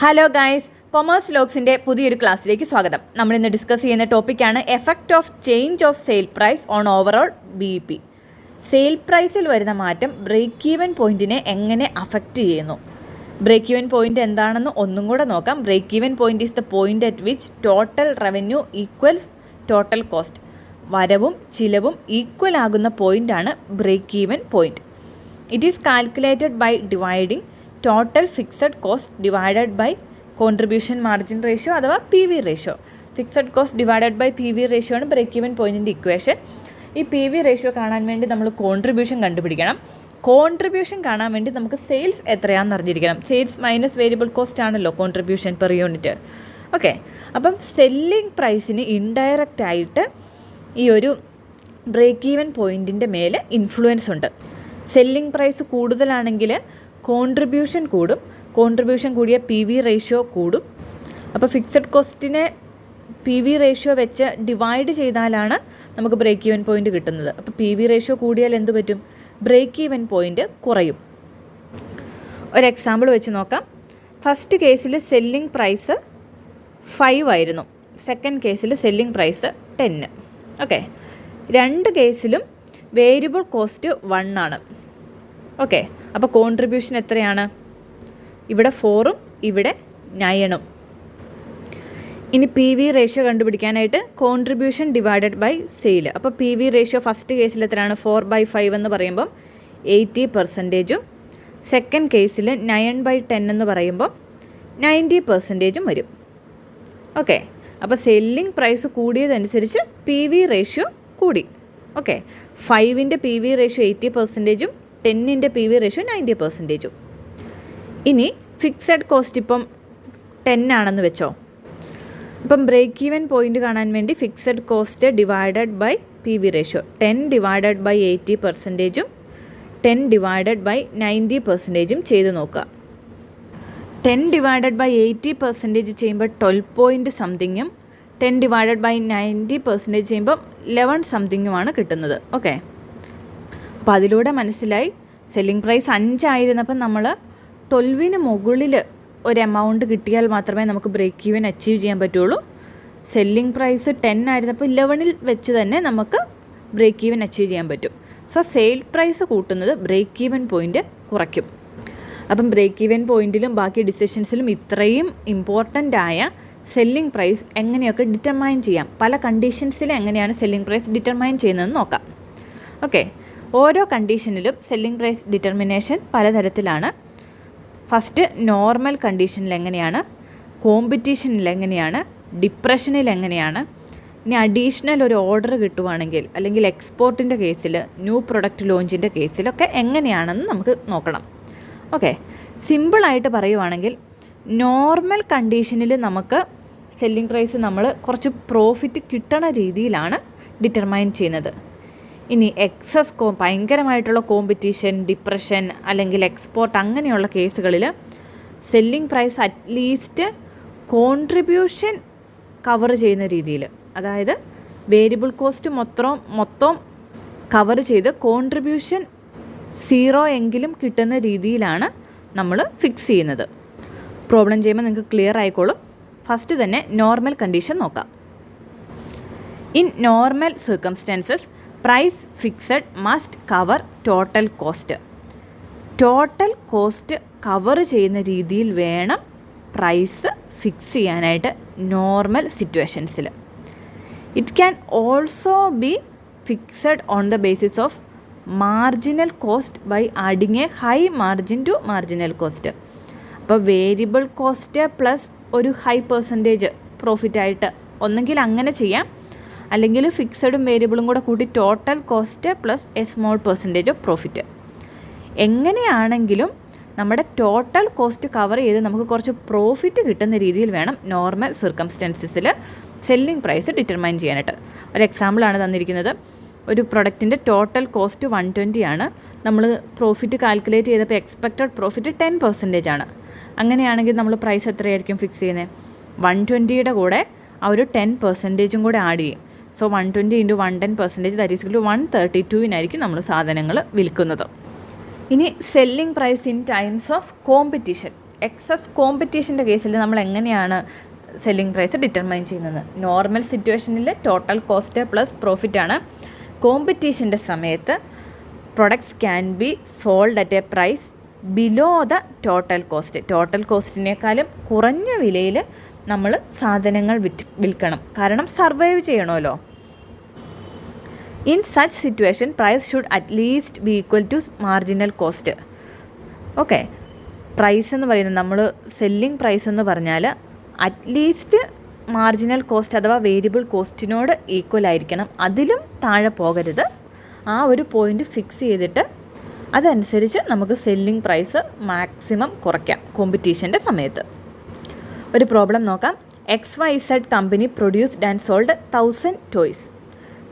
Hello guys, commerce ലോഗ്സിൻ്റെ പുതിയൊരു ക്ലാസ്സിലേക്ക് സ്വാഗതം. നമ്മളിന്ന് ഡിസ്കസ് ചെയ്യുന്ന ടോപ്പിക്കാണ് effect of change of sale price on overall BEP. Sale പ്രൈസിൽ വരുന്ന മാറ്റം ബ്രേക്ക് ഈവൻ പോയിൻറ്റിനെ എങ്ങനെ അഫക്റ്റ് ചെയ്യുന്നു? ബ്രേക്ക് ഈവൻ പോയിൻ്റ് എന്താണെന്ന് ഒന്നും കൂടെ നോക്കാം. Break even point is the point at which total revenue equals total cost. വരവും ചിലവും ഈക്വൽ ആകുന്ന പോയിൻ്റാണ് break even point. It is calculated by dividing total fixed cost divided by contribution margin ratio അഥവാ PV ratio. Fixed cost divided by PV ratio ആണ് ബ്രേക്ക് ഈവൻ പോയിൻറ്റിൻ്റെ equation. ഈ PV റേഷ്യോ കാണാൻ വേണ്ടി നമ്മൾ കോൺട്രിബ്യൂഷൻ കണ്ടുപിടിക്കണം. കോൺട്രിബ്യൂഷൻ കാണാൻ വേണ്ടി നമുക്ക് സെയിൽസ് എത്രയാണെന്ന് അറിഞ്ഞിരിക്കണം. സെയിൽസ് മൈനസ് വേരിയബിൾ കോസ്റ്റ് ആണല്ലോ കോൺട്രിബ്യൂഷൻ പെർ യൂണിറ്റ്. ഓക്കെ, അപ്പം സെല്ലിംഗ് പ്രൈസിന് ഇൻഡയറക്റ്റ് ആയിട്ട് ഈ ഒരു ബ്രേക്ക് ഈവൻ പോയിൻറ്റിൻ്റെ മേലെ ഇൻഫ്ലുവൻസ് ഉണ്ട്. സെല്ലിംഗ് പ്രൈസ് കൂടുതലാണെങ്കിൽ കോൺട്രിബ്യൂഷൻ കൂടും. കോൺട്രിബ്യൂഷൻ കൂടിയ PV റേഷ്യോ കൂടും. അപ്പോൾ ഫിക്സഡ് കോസ്റ്റിനെ PV റേഷ്യോ വെച്ച് ഡിവൈഡ് ചെയ്താലാണ് നമുക്ക് ബ്രേക്ക് ഈവൻ പോയിൻ്റ് കിട്ടുന്നത്. അപ്പോൾ PV റേഷ്യോ കൂടിയാൽ എന്ത് പറ്റും? ബ്രേക്ക് ഈവൻ പോയിൻ്റ് കുറയും. ഒരു എക്സാമ്പിൾ വെച്ച് നോക്കാം. ഫസ്റ്റ് കേസിൽ സെല്ലിംഗ് പ്രൈസ് 5 ആയിരുന്നു. സെക്കൻഡ് കേസിൽ സെല്ലിംഗ് പ്രൈസ് 10. ഓക്കെ, രണ്ട് കേസിലും വേരിയബിൾ കോസ്റ്റ് 1 ആണ്. ഓക്കെ, അപ്പോൾ കോൺട്രിബ്യൂഷൻ എത്രയാണ്? ഇവിടെ 4ഉം ഇവിടെ 9ഉം. ഇനി PV റേഷ്യോ കണ്ടുപിടിക്കാനായിട്ട് കോൺട്രിബ്യൂഷൻ ഡിവൈഡഡ് ബൈ സെയിൽ. അപ്പോൾ PV റേഷ്യോ ഫസ്റ്റ് കേസിൽ എത്രയാണ്? 4/5 എന്ന് പറയുമ്പം 80%, സെക്കൻഡ് കേസിൽ 9/10 എന്ന് പറയുമ്പോൾ 90% വരും. ഓക്കെ, അപ്പോൾ സെല്ലിംഗ് പ്രൈസ് കൂടിയതനുസരിച്ച് PV റേഷ്യോ കൂടി. ഓക്കെ, 5ൻ്റെ PV റേഷ്യോ 80%, 10ൻ്റെ PV റേഷ്യോ 90%. ഇനി ഫിക്സഡ് കോസ്റ്റ് ഇപ്പം 10 ആണെന്ന് വെച്ചോ. ഇപ്പം ബ്രേക്ക് ഈവൻ പോയിൻ്റ് കാണാൻ വേണ്ടി fixed cost divided by PV ratio 10 divided by 80%, 10 divided by 90% ചെയ്ത് നോക്കുക. 10 ഡിവൈഡഡ് ബൈ 80% ചെയ്യുമ്പോൾ 12 പോയിൻറ്റ് സംതിങ്ങും, 10 ഡിവൈഡഡ് ബൈ 90% ചെയ്യുമ്പോൾ 11 സംതിങ്ങുമാണ് കിട്ടുന്നത്. ഓക്കെ, അപ്പോൾ അതിലൂടെ മനസ്സിലായി സെല്ലിംഗ് പ്രൈസ് 5 ആയിരുന്നപ്പം നമ്മൾ 12ന് മുകളിൽ ഒരു എമൗണ്ട് കിട്ടിയാൽ മാത്രമേ നമുക്ക് ബ്രേക്ക് ഈവൻ അച്ചീവ് ചെയ്യാൻ പറ്റുള്ളൂ. സെല്ലിംഗ് പ്രൈസ് 10 ആയിരുന്നപ്പോൾ 11ൽ വെച്ച് തന്നെ നമുക്ക് ബ്രേക്ക് ഈവൻ അച്ചീവ് ചെയ്യാൻ പറ്റും. സോ സെയിൽ പ്രൈസ് കൂട്ടുന്നത് ബ്രേക്ക് ഈവൻ പോയിൻ്റ് കുറയ്ക്കും. അപ്പം ബ്രേക്ക് ഈവൻ പോയിൻറ്റിലും ബാക്കി ഡിസിഷൻസിലും ഇത്രയും ഇമ്പോർട്ടൻ്റ് ആയ സെല്ലിംഗ് പ്രൈസ് എങ്ങനെയൊക്കെ ഡിറ്റർമൈൻ ചെയ്യാം, പല കണ്ടീഷൻസിൽ എങ്ങനെയാണ് സെല്ലിംഗ് പ്രൈസ് ഡിറ്റർമൈൻ ചെയ്യുന്നതെന്ന് നോക്കാം. ഓക്കെ, ഓരോ കണ്ടീഷനിലും സെല്ലിംഗ് പ്രൈസ് ഡിറ്റർമിനേഷൻ പലതരത്തിലാണ്. ഫസ്റ്റ് നോർമൽ കണ്ടീഷനിൽ എങ്ങനെയാണ്, കോമ്പറ്റീഷനിൽ എങ്ങനെയാണ്, ഡിപ്രഷനിൽ എങ്ങനെയാണ്, ഇനി അഡീഷണൽ ഒരു ഓർഡർ കിട്ടുവാണെങ്കിൽ അല്ലെങ്കിൽ എക്സ്പോർട്ടിൻ്റെ കേസിൽ, ന്യൂ പ്രൊഡക്റ്റ് ലോഞ്ചിൻ്റെ കേസിലൊക്കെ എങ്ങനെയാണെന്ന് നമുക്ക് നോക്കണം. ഓക്കെ, സിമ്പിളായിട്ട് പറയുവാണെങ്കിൽ നോർമൽ കണ്ടീഷനിൽ നമുക്ക് സെല്ലിംഗ് പ്രൈസ് നമ്മൾ കുറച്ച് പ്രോഫിറ്റ് കിട്ടണ രീതിയിലാണ് ഡിറ്റർമൈൻ ചെയ്യുന്നത്. ഇനി ഭയങ്കരമായിട്ടുള്ള കോമ്പറ്റീഷൻ, ഡിപ്രഷൻ അല്ലെങ്കിൽ എക്സ്പോർട്ട് അങ്ങനെയുള്ള കേസുകളിൽ selling price at least contribution cover ചെയ്യുന്ന രീതിയിൽ, അതായത് വേരിയബിൾ കോസ്റ്റ് മൊത്തം കവർ ചെയ്ത് കോൺട്രിബ്യൂഷൻ 0 എങ്കിലും കിട്ടുന്ന രീതിയിലാണ് നമ്മൾ ഫിക്സ് ചെയ്യുന്നത്. പ്രോബ്ലം ചെയ്യുമ്പോൾ നിങ്ങൾക്ക് ക്ലിയർ ആയിക്കോളും. ഫസ്റ്റ് തന്നെ നോർമൽ കണ്ടീഷൻ നോക്കാം. In normal circumstances price fixed must cover total cost. Total cost cover ചെയ്യുന്ന രീതിയിൽ വേണം പ്രൈസ് ഫിക്സ് ചെയ്യാനായിട്ട് നോർമൽ സിറ്റുവേഷൻസിൽ. It can also be fixed on the basis of marginal cost by adding a high margin to marginal cost. അപ്പോൾ variable cost plus ഒരു high percentage പ്രോഫിറ്റായിട്ട് ഒന്നെങ്കിൽ അങ്ങനെ ചെയ്യാം, അല്ലെങ്കിൽ ഫിക്സഡും വേരിയബിളും കൂടെ കൂട്ടി total cost plus a small percentage of profit. എങ്ങനെയാണെങ്കിലും നമ്മുടെ ടോട്ടൽ കോസ്റ്റ് കവർ ചെയ്ത് നമുക്ക് കുറച്ച് പ്രോഫിറ്റ് കിട്ടുന്ന രീതിയിൽ വേണം നോർമൽ സർക്കംസ്റ്റൻസസിൽ സെല്ലിംഗ് പ്രൈസ് ഡിറ്റർമൈൻ ചെയ്യാനായിട്ട്. ഒരു എക്സാമ്പിളാണ് തന്നിരിക്കുന്നത്. ഒരു പ്രൊഡക്റ്റിൻ്റെ ടോട്ടൽ കോസ്റ്റ് 120 ആണ്. നമ്മൾ പ്രോഫിറ്റ് കാൽക്കുലേറ്റ് ചെയ്തപ്പോൾ എക്സ്പെക്റ്റഡ് പ്രോഫിറ്റ് 10% ആണ്. അങ്ങനെയാണെങ്കിൽ നമ്മൾ പ്രൈസ് എത്രയായിരിക്കും ഫിക്സ് ചെയ്യുന്നത്? 120യുടെ കൂടെ ആ ഒരു 10% കൂടെ ആഡ് ചെയ്യും. സോ 120 × 110% ദാറ്റ് ഈസ് ടു 132 നമ്മൾ സാധനങ്ങൾ വിൽക്കുന്നത്. ഇനി selling price in times of competition. Excess കോമ്പറ്റീഷൻ്റെ കേസിൽ നമ്മൾ എങ്ങനെയാണ് സെല്ലിംഗ് പ്രൈസ് ഡിറ്റർമൈൻ ചെയ്യുന്നത്? നോർമൽ സിറ്റുവേഷനിൽ ടോട്ടൽ കോസ്റ്റ് പ്ലസ് പ്രോഫിറ്റ് ആണ്. കോമ്പറ്റീഷൻ്റെ സമയത്ത് products can be sold at a price below the total cost. Total കോസ്റ്റിനേക്കാളും കുറഞ്ഞ വിലയിൽ നമ്മൾ സാധനങ്ങൾ വിൽക്കണം, കാരണം സർവൈവ് ചെയ്യണമല്ലോ. In such situation price should at least be equal to marginal cost. Okay, price എന്ന് പറയുന്നത് നമ്മൾ സെല്ലിംഗ് പ്രൈസ് എന്ന് പറഞ്ഞാൽ അറ്റ്ലീസ്റ്റ് മാർജിനൽ കോസ്റ്റ് അഥവാ വേരിയബിൾ കോസ്റ്റിനോട് ഈക്വൽ ആയിരിക്കണം, അതിലും താഴെ പോകരുത്. ആ ഒരു പോയിൻ്റ് ഫിക്സ് ചെയ്തിട്ട് അതനുസരിച്ച് നമുക്ക് സെല്ലിംഗ് പ്രൈസ് മാക്സിമം കുറയ്ക്കാം കോമ്പറ്റീഷൻ്റെ സമയത്ത്. ഒരു പ്രോബ്ലം നോക്കാം. XYZ company produced and sold 1000 toys.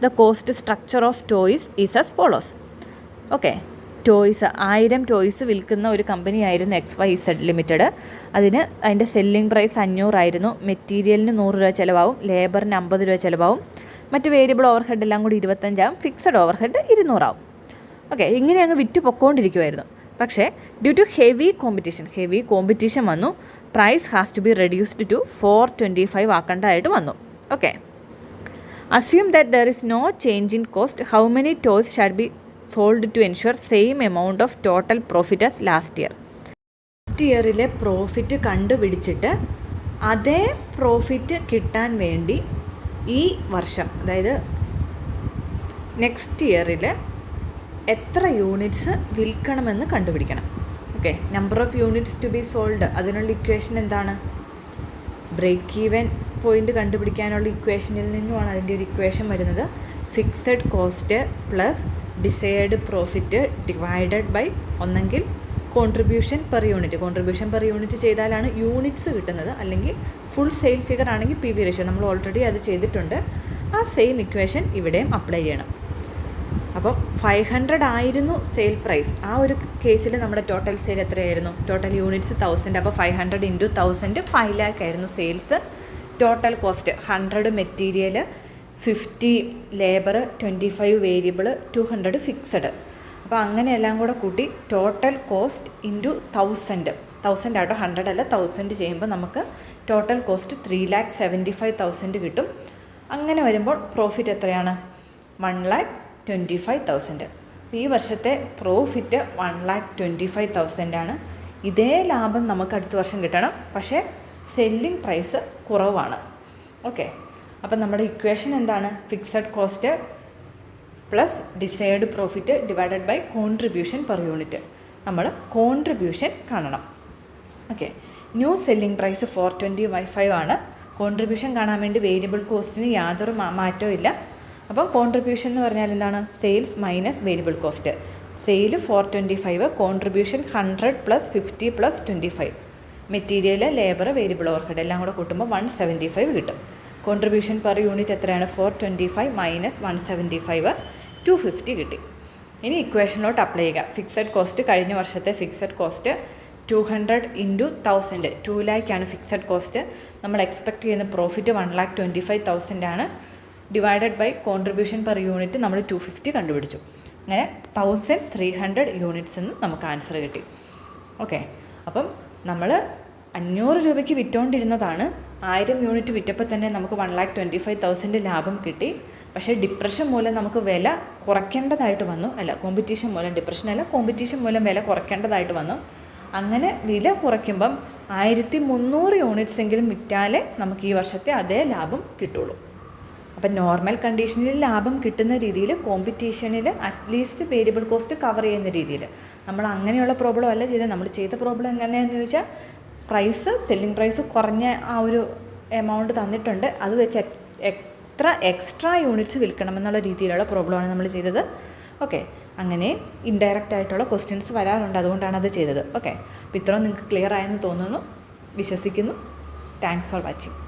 The cost structure of toys is as follows. Okay, toys 1000 toys വിൽക്കുന്ന ഒരു കമ്പനിയായിരുന്നു XYZ ലിമിറ്റഡ്. അതിൻ്റെ സെല്ലിംഗ് പ്രൈസ് 500 ആയിരുന്നു. മെറ്റീരിയലിന് 100 രൂപ ചിലവാകും, ലേബറിന് 50 രൂപ ചിലവാകും, മറ്റ് വേരിയബിൾ ഓവർ ഹെഡ് എല്ലാം കൂടി 25 ആവും, ഫിക്സഡ് ഓവർ ഹെഡ് 200 ആവും. ഓക്കെ, ഇങ്ങനെ അങ്ങ് വിറ്റ് പൊക്കോണ്ടിരിക്കുമായിരുന്നു. പക്ഷേ ഡ്യൂ ടു ഹെവി കോമ്പറ്റീഷൻ വന്നു, price has to be reduced to 425 ആക്കേണ്ടതായിട്ട് വന്നു. Okay, assume that there is no change in cost, how many toys shall be sold to ensure same amount of total profit as last year. Last ഇയറിലെ profit കണ്ടുപിടിച്ചിട്ട് അതേ profit കിട്ടാൻ വേണ്ടി ഈ വർഷം, അതായത് നെക്സ്റ്റ് ഇയറിൽ എത്ര യൂണിറ്റ്സ് വിൽക്കണമെന്ന് കണ്ടുപിടിക്കണം. Okay, number of units to be sold, അതിനുള്ള ഇക്വേഷൻ എന്താണ്? ബ്രേക്ക് ഈവൻ പോയിൻ്റ് കണ്ടുപിടിക്കാനുള്ള ഇക്വേഷനിൽ നിന്നുമാണ് അതിൻ്റെ ഒരു ഇക്വേഷൻ വരുന്നത്. Fixed cost plus desired profit divided by ഒന്നെങ്കിൽ കോൺട്രിബ്യൂഷൻ പെർ യൂണിറ്റ് ചെയ്താലാണ് യൂണിറ്റ്സ് കിട്ടുന്നത്, അല്ലെങ്കിൽ ഫുൾ സെയിൽ ഫിഗർ ആണെങ്കിൽ PV റേഷ്യോ. നമ്മൾ ഓൾറെഡി അത് ചെയ്തിട്ടുണ്ട്. ആ സെയിം ഇക്വേഷൻ ഇവിടെയും അപ്ലൈ ചെയ്യണം. അപ്പം 500 ആയിരുന്നു സെയിൽ പ്രൈസ്. ആ ഒരു കേസിൽ നമ്മുടെ ടോട്ടൽ സെയിൽ എത്രയായിരുന്നു? Total units 1000. അപ്പോൾ 500 × 1000 5 lakh ആയിരുന്നു sales. Total cost 100 material, 50 labour, 25 variable, 200 fixed. അപ്പോൾ അങ്ങനെ എല്ലാം കൂടെ കൂട്ടി ടോട്ടൽ കോസ്റ്റ് ഇൻറ്റു 1000 ആട്ടോ, 100 അല്ല 1000 ചെയ്യുമ്പോൾ നമുക്ക് ടോട്ടൽ കോസ്റ്റ് 3,75,000 കിട്ടും. അങ്ങനെ വരുമ്പോൾ പ്രോഫിറ്റ് എത്രയാണ്? 1,25,000. ഈ വർഷത്തെ പ്രോഫിറ്റ് 1,25,000 ആണ്. ഇതേ ലാഭം നമുക്ക് അടുത്ത വർഷം കിട്ടണം, പക്ഷേ സെല്ലിംഗ് പ്രൈസ് കുറവാണ്. ഓക്കെ, അപ്പം നമ്മുടെ ഇക്വേഷൻ എന്താണ്? Fixed cost plus desired profit divided by contribution per unit. നമ്മൾ കോൺട്രിബ്യൂഷൻ കാണണം. ഓക്കെ, ന്യൂ സെല്ലിംഗ് പ്രൈസ് 425 ആണ്. കോൺട്രിബ്യൂഷൻ കാണാൻ വേണ്ടി വേരിയബിൾ കോസ്റ്റിന് യാതൊരു മാറ്റവും ഇല്ല. അപ്പം കോൺട്രിബ്യൂഷൻ എന്ന് പറഞ്ഞാൽ എന്താണ്? Sales minus variable cost. Sale 425, contribution 100 + 50 + 25. Material, labour, variable overhead എല്ലാം കൂടെ കൂട്ടുമ്പോൾ 175 കിട്ടും. കോൺട്രിബ്യൂഷൻ പെർ യൂണിറ്റ് എത്രയാണ്? 425 മൈനസ് 175, 250 കിട്ടി. ഇനി ഇക്വേഷനിലോട്ട് അപ്ലൈ ചെയ്യുക. ഫിക്സഡ് കോസ്റ്റ്, കഴിഞ്ഞ വർഷത്തെ ഫിക്സഡ് കോസ്റ്റ് 200 × 1000, 2 lakh ആണ് ഫിക്സഡ് കോസ്റ്റ്. നമ്മൾ എക്സ്പെക്ട് ചെയ്യുന്ന പ്രോഫിറ്റ് 1,25,000 ആണ്. Divided by contribution per unit നമ്മൾ 250 കണ്ടുപിടിച്ചു. അങ്ങനെ 1300 യൂണിറ്റ്സ് എന്ന് നമുക്ക് ആൻസർ കിട്ടി. ഓക്കെ, അപ്പം നമ്മൾ 500 രൂപയ്ക്ക് വിറ്റുകൊണ്ടിരുന്നതാണ്. 1000 യൂണിറ്റ് വിറ്റപ്പോൾ തന്നെ നമുക്ക് 1,25,000 ലാഭം കിട്ടി. പക്ഷേ ഡിപ്രഷൻ മൂലം നമുക്ക് വില കുറയ്ക്കേണ്ടതായിട്ട് വന്നു. കോമ്പറ്റീഷൻ മൂലം വില കുറയ്ക്കേണ്ടതായിട്ട് വന്നു. അങ്ങനെ വില കുറയ്ക്കുമ്പം 1,300 യൂണിറ്റ്സ് എങ്കിലും വിറ്റാലേ നമുക്ക് ഈ വർഷത്തെ അതേ ലാഭം കിട്ടുള്ളൂ. അപ്പം നോർമൽ കണ്ടീഷനിൽ ലാഭം കിട്ടുന്ന രീതിയിൽ, കോമ്പറ്റീഷനിൽ അറ്റ്ലീസ്റ്റ് വേരിയബിൾ കോസ്റ്റ് കവർ ചെയ്യുന്ന രീതിയിൽ നമ്മൾ അങ്ങനെയുള്ള പ്രോബ്ലം അല്ല ചെയ്തത്. നമ്മൾ ചെയ്ത പ്രോബ്ലം എങ്ങനെയാണെന്ന് ചോദിച്ചാൽ, സെല്ലിംഗ് പ്രൈസ് കുറഞ്ഞ ആ ഒരു എമൗണ്ട് തന്നിട്ടുണ്ട്, അത് വെച്ച് എത്ര എക്സ്ട്രാ യൂണിറ്റ്സ് വിൽക്കണമെന്നുള്ള രീതിയിലുള്ള പ്രോബ്ലമാണ് നമ്മൾ ചെയ്തത്. ഓക്കെ, അങ്ങനെ ഇൻഡയറക്റ്റ് ആയിട്ടുള്ള ക്വസ്റ്റ്യൻസ് വരാറുണ്ട്, അതുകൊണ്ടാണ് അത് ചെയ്തത്. ഓക്കെ, അപ്പോൾ ഇത്രയും നിങ്ങൾക്ക് ക്ലിയർ ആയെന്ന് തോന്നുന്നു, വിശ്വസിക്കുന്നു. Thanks for watching.